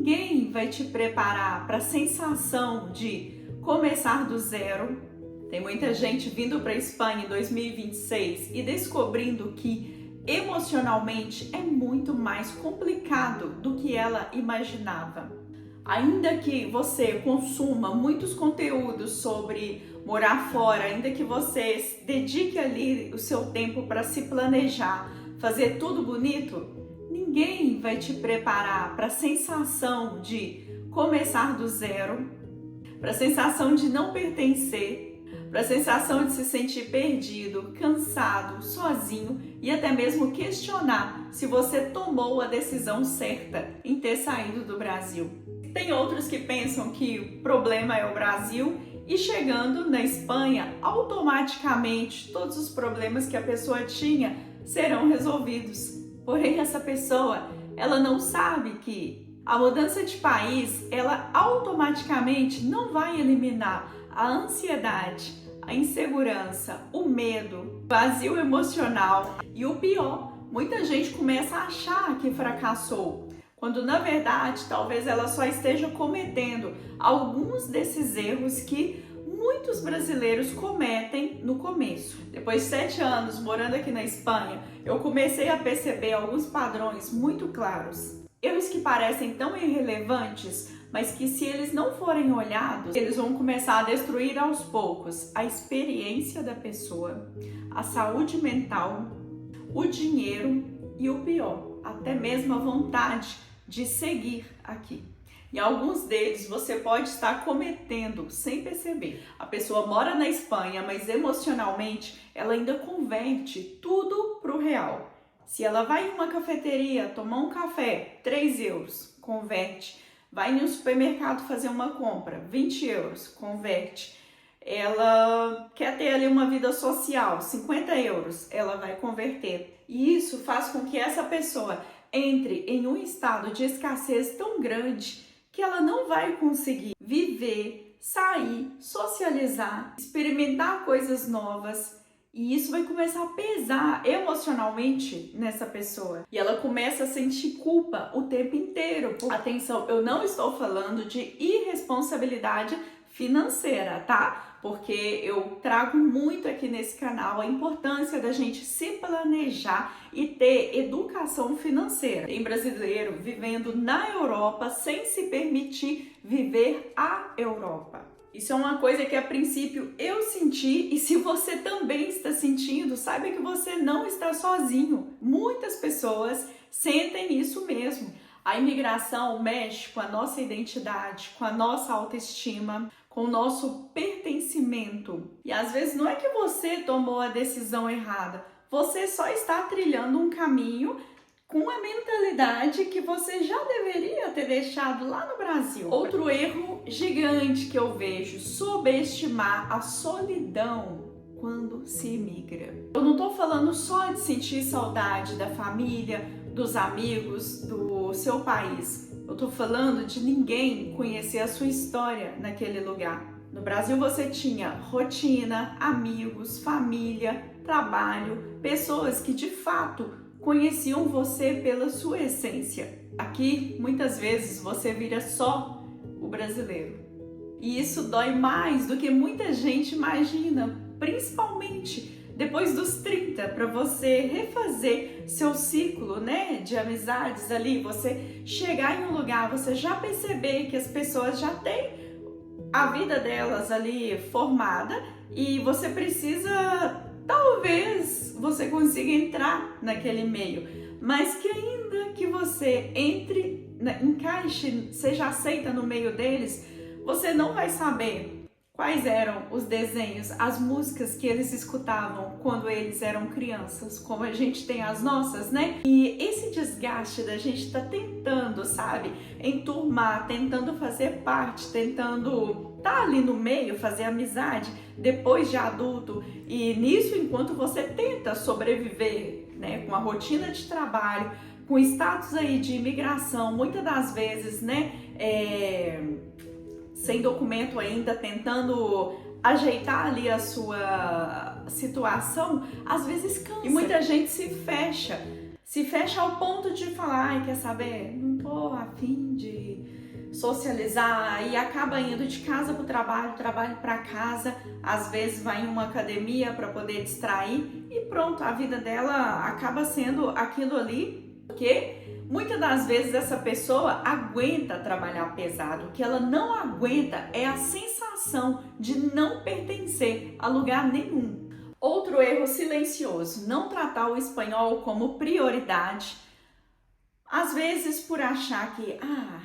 Ninguém vai te preparar para a sensação de começar do zero. Tem muita gente vindo para a Espanha em 2026 e descobrindo que emocionalmente é muito mais complicado do que ela imaginava. Ainda que você consuma muitos conteúdos sobre morar fora, ainda que você dedique ali o seu tempo para se planejar, fazer tudo bonito, ninguém vai te preparar para a sensação de começar do zero, para a sensação de não pertencer, para a sensação de se sentir perdido, cansado, sozinho e até mesmo questionar se você tomou a decisão certa em ter saído do Brasil. Tem outros que pensam que o problema é o Brasil e chegando na Espanha, automaticamente todos os problemas que a pessoa tinha serão resolvidos. Porém, essa pessoa, ela não sabe que a mudança de país, ela automaticamente não vai eliminar a ansiedade, a insegurança, o medo, o vazio emocional e o pior, muita gente começa a achar que fracassou, quando na verdade talvez ela só esteja cometendo alguns desses erros que muitos brasileiros cometem no começo. Depois de 7 anos morando aqui na Espanha, eu comecei a perceber alguns padrões muito claros. Erros que parecem tão irrelevantes, mas que se eles não forem olhados, eles vão começar a destruir aos poucos a experiência da pessoa, a saúde mental, o dinheiro e o pior, até mesmo a vontade de seguir aqui. E alguns deles você pode estar cometendo sem perceber. A pessoa mora na Espanha, mas emocionalmente ela ainda converte tudo para o real. Se ela vai em uma cafeteria tomar um café, 3 euros, converte. Vai em um supermercado fazer uma compra, 20 euros, converte. Ela quer ter ali uma vida social, 50 euros, ela vai converter. E isso faz com que essa pessoa entre em um estado de escassez tão grande que ela não vai conseguir viver, sair, socializar, experimentar coisas novas. E isso vai começar a pesar emocionalmente nessa pessoa. E ela começa a sentir culpa o tempo inteiro. Atenção, eu não estou falando de irresponsabilidade financeira, tá? Porque eu trago muito aqui nesse canal a importância da gente se planejar e ter educação financeira. Tem brasileiro vivendo na Europa sem se permitir viver a Europa. Isso é uma coisa que a princípio eu senti, e se você também está sentindo, saiba que você não está sozinho. Muitas pessoas sentem isso mesmo. A imigração mexe com a nossa identidade, com a nossa autoestima, com o nosso pertencimento. E às vezes não é que você tomou a decisão errada, você só está trilhando um caminho com a mentalidade que você já deveria ter deixado lá no Brasil. Outro erro gigante que eu vejo, subestimar a solidão quando se imigra. Eu não estou falando só de sentir saudade da família, dos amigos, do seu país. Eu estou falando de ninguém conhecer a sua história naquele lugar. No Brasil você tinha rotina, amigos, família, trabalho, pessoas que de fato conheciam você pela sua essência. Aqui, muitas vezes, você vira só o brasileiro. E isso dói mais do que muita gente imagina, principalmente depois dos 30, para você refazer seu ciclo, né, de amizades ali, você chegar em um lugar, você já perceber que as pessoas já têm a vida delas ali formada e você precisa, talvez você consiga entrar naquele meio, mas que ainda que você entre, encaixe, seja aceita no meio deles, você não vai saber quais eram os desenhos, as músicas que eles escutavam quando eles eram crianças, como a gente tem as nossas, né? E esse desgaste da gente tá tentando, sabe, enturmar, tentando fazer parte, tentando tá ali no meio, fazer amizade depois de adulto, e nisso enquanto você tenta sobreviver, né, com a rotina de trabalho, com status aí de imigração, muitas das vezes, né, sem documento ainda, tentando ajeitar ali a sua situação, às vezes cansa. E muita gente se fecha ao ponto de falar, ai, quer saber, não tô a fim de socializar e acaba indo de casa para o trabalho, trabalho para casa, às vezes vai em uma academia para poder distrair e pronto, a vida dela acaba sendo aquilo ali, porque muitas das vezes essa pessoa aguenta trabalhar pesado, o que ela não aguenta é a sensação de não pertencer a lugar nenhum. Outro erro silencioso, não tratar o espanhol como prioridade. Às vezes por achar que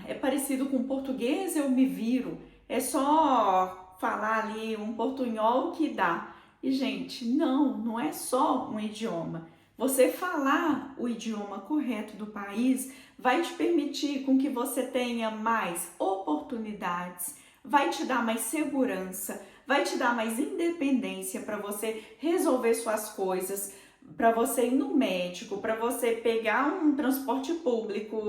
é parecido com português, eu me viro, é só falar ali um portunhol que dá. E gente, não é só um idioma. Você falar o idioma correto do país vai te permitir com que você tenha mais oportunidades, vai te dar mais segurança, vai te dar mais independência para você resolver suas coisas, para você ir no médico, para você pegar um transporte público,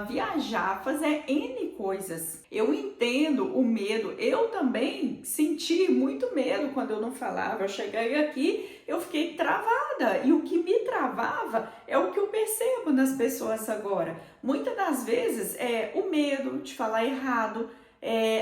viajar, fazer N coisas. Eu entendo o medo, eu também senti muito medo quando eu não falava. Eu cheguei aqui, eu fiquei travada e o que me travava é o que eu percebo nas pessoas agora. Muitas das vezes é o medo de falar errado,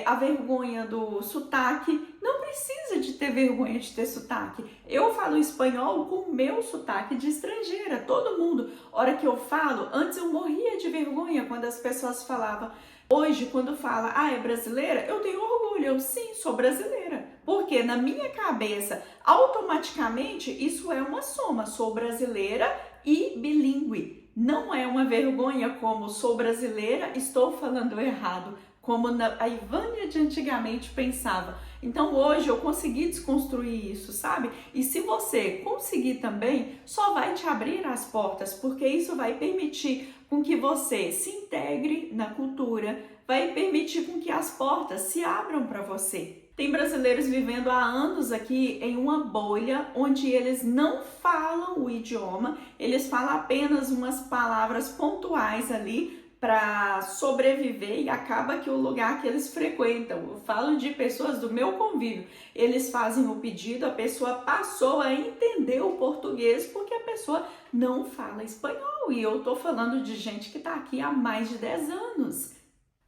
a vergonha do sotaque. Não precisa de ter vergonha de ter sotaque. Eu falo espanhol com o meu sotaque de estrangeira. Todo mundo, hora que eu falo, antes eu morria de vergonha quando as pessoas falavam. Hoje, quando fala, é brasileira, eu tenho orgulho. Eu sim, sou brasileira. Porque na minha cabeça, automaticamente, isso é uma soma. Sou brasileira e bilíngue. Não é uma vergonha como sou brasileira, estou falando errado, como a Ivânia de antigamente pensava. Então hoje eu consegui desconstruir isso, sabe? E se você conseguir também, só vai te abrir as portas, porque isso vai permitir com que você se integre na cultura, vai permitir com que as portas se abram para você. Tem brasileiros vivendo há anos aqui em uma bolha onde eles não falam o idioma, eles falam apenas umas palavras pontuais ali para sobreviver e acaba que o lugar que eles frequentam, eu falo de pessoas do meu convívio, eles fazem o pedido, a pessoa passou a entender o português porque a pessoa não fala espanhol e eu tô falando de gente que tá aqui há mais de 10 anos.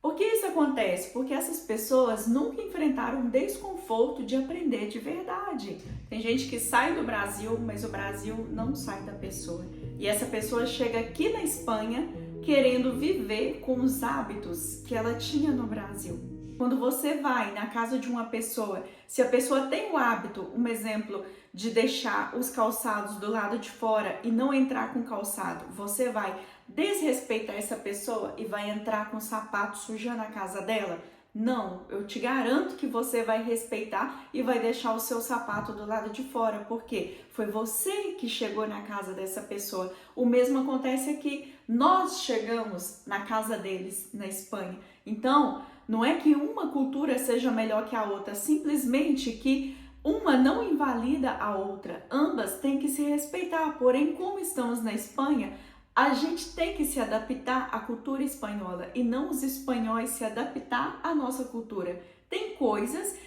Por que isso acontece? Porque essas pessoas nunca enfrentaram um desconforto de aprender de verdade. Tem gente que sai do Brasil, mas o Brasil não sai da pessoa. E essa pessoa chega aqui na Espanha querendo viver com os hábitos que ela tinha no Brasil. Quando você vai na casa de uma pessoa, se a pessoa tem o hábito, um exemplo, de deixar os calçados do lado de fora e não entrar com calçado, você vai desrespeitar essa pessoa e vai entrar com o sapato sujando a casa dela? Não, eu te garanto que você vai respeitar e vai deixar o seu sapato do lado de fora, porque foi você que chegou na casa dessa pessoa. O mesmo acontece aqui, nós chegamos na casa deles, na Espanha. Então, não é que uma cultura seja melhor que a outra, simplesmente que uma não invalida a outra, ambas têm que se respeitar, porém, como estamos na Espanha, a gente tem que se adaptar à cultura espanhola e não os espanhóis se adaptar à nossa cultura. Tem coisas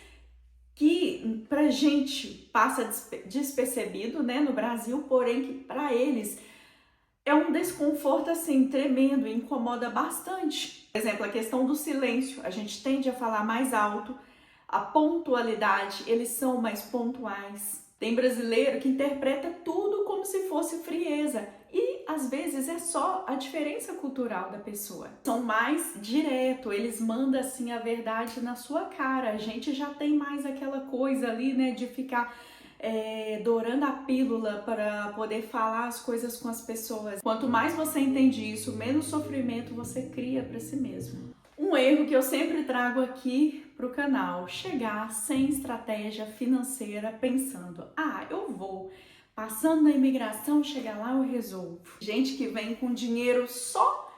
que pra gente passa despercebido, né, no Brasil, porém que para eles é um desconforto assim tremendo e incomoda bastante. Por exemplo, a questão do silêncio, a gente tende a falar mais alto, a pontualidade, eles são mais pontuais. Tem brasileiro que interpreta tudo como se fosse frieza e às vezes é só a diferença cultural da pessoa. São mais direto, eles mandam assim a verdade na sua cara. A gente já tem mais aquela coisa ali, né, de ficar dourando a pílula para poder falar as coisas com as pessoas. Quanto mais você entende isso, menos sofrimento você cria para si mesmo. Um erro que eu sempre trago aqui pro canal, chegar sem estratégia financeira pensando, eu vou, passando na imigração, chegar lá eu resolvo. Gente que vem com dinheiro só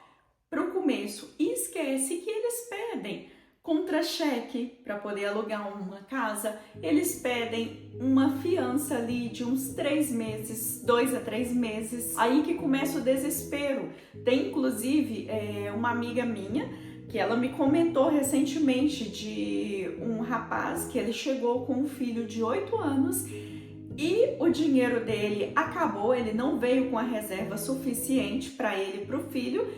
pro começo e esquece que eles pedem contra-cheque para poder alugar uma casa, eles pedem uma fiança ali de uns 3 meses, 2 a 3 meses, aí que começa o desespero. Tem inclusive uma amiga minha que ela me comentou recentemente de um rapaz que ele chegou com um filho de 8 anos e o dinheiro dele acabou, ele não veio com a reserva suficiente para ele e para o filho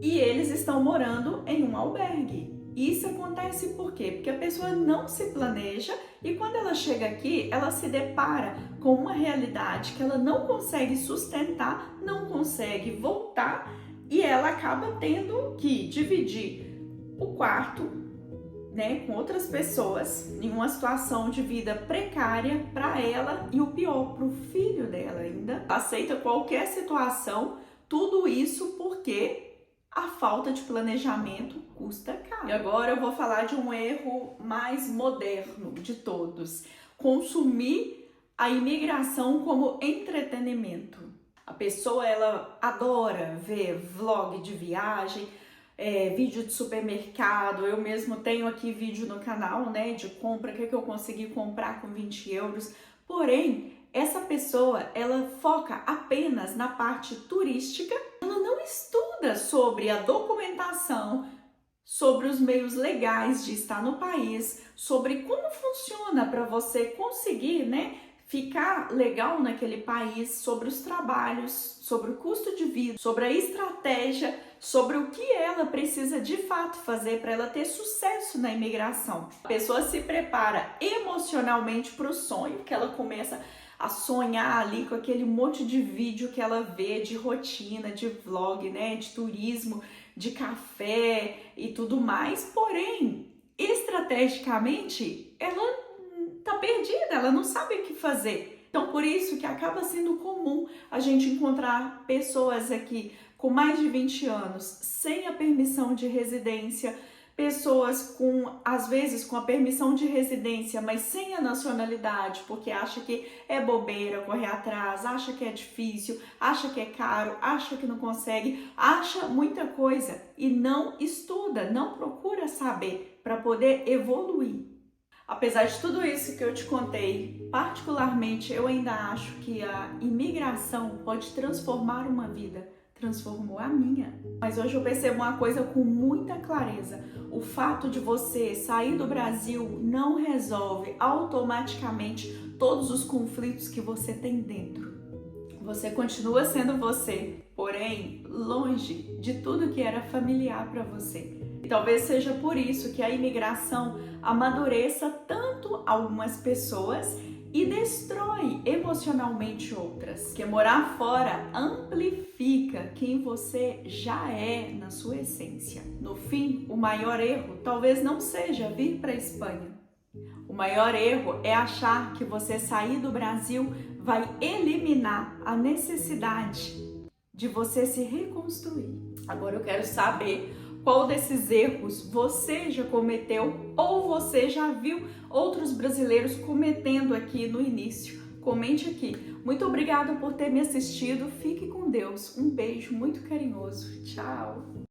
e eles estão morando em um albergue. E isso acontece por quê? Porque a pessoa não se planeja e quando ela chega aqui, ela se depara com uma realidade que ela não consegue sustentar, não consegue voltar e ela acaba tendo que dividir o quarto, né, com outras pessoas em uma situação de vida precária para ela e o pior, para o filho dela ainda. Aceita qualquer situação, tudo isso porque a falta de planejamento custa caro. E agora eu vou falar de um erro mais moderno de todos: consumir a imigração como entretenimento. A pessoa, ela adora ver vlog de viagem, vídeo de supermercado. Eu mesmo tenho aqui vídeo no canal, né, de compra, o que eu consegui comprar com 20 euros. Porém, essa pessoa, ela foca apenas na parte turística, ela não estuda sobre a documentação, sobre os meios legais de estar no país, sobre como funciona para você conseguir, né, ficar legal naquele país, sobre os trabalhos, sobre o custo de vida, sobre a estratégia, sobre o que ela precisa de fato fazer para ela ter sucesso na imigração. A pessoa se prepara emocionalmente para o sonho, que ela começa a sonhar ali com aquele monte de vídeo que ela vê de rotina, de vlog, né, de turismo, de café e tudo mais. Porém, estrategicamente, ela tá perdida, ela não sabe o que fazer. Então, por isso que acaba sendo comum a gente encontrar pessoas aqui com mais de 20 anos sem a permissão de residência, pessoas com, às vezes, com a permissão de residência, mas sem a nacionalidade, porque acha que é bobeira correr atrás, acha que é difícil, acha que é caro, acha que não consegue, acha muita coisa e não estuda, não procura saber para poder evoluir. Apesar de tudo isso que eu te contei, particularmente eu ainda acho que a imigração pode transformar uma vida. Transformou a minha. Mas hoje eu percebo uma coisa com muita clareza: o fato de você sair do Brasil não resolve automaticamente todos os conflitos que você tem dentro. Você continua sendo você, porém longe de tudo que era familiar para você. E talvez seja por isso que a imigração amadureça tanto algumas pessoas e destrói emocionalmente outras. Porque morar fora amplifica quem você já é na sua essência. No fim, o maior erro talvez não seja vir para a Espanha. O maior erro é achar que você sair do Brasil vai eliminar a necessidade de você se reconstruir. Agora eu quero saber qual desses erros você já cometeu ou você já viu outros brasileiros cometendo aqui no início. Comente aqui. Muito obrigada por ter me assistido. Fique com Deus. Um beijo muito carinhoso. Tchau!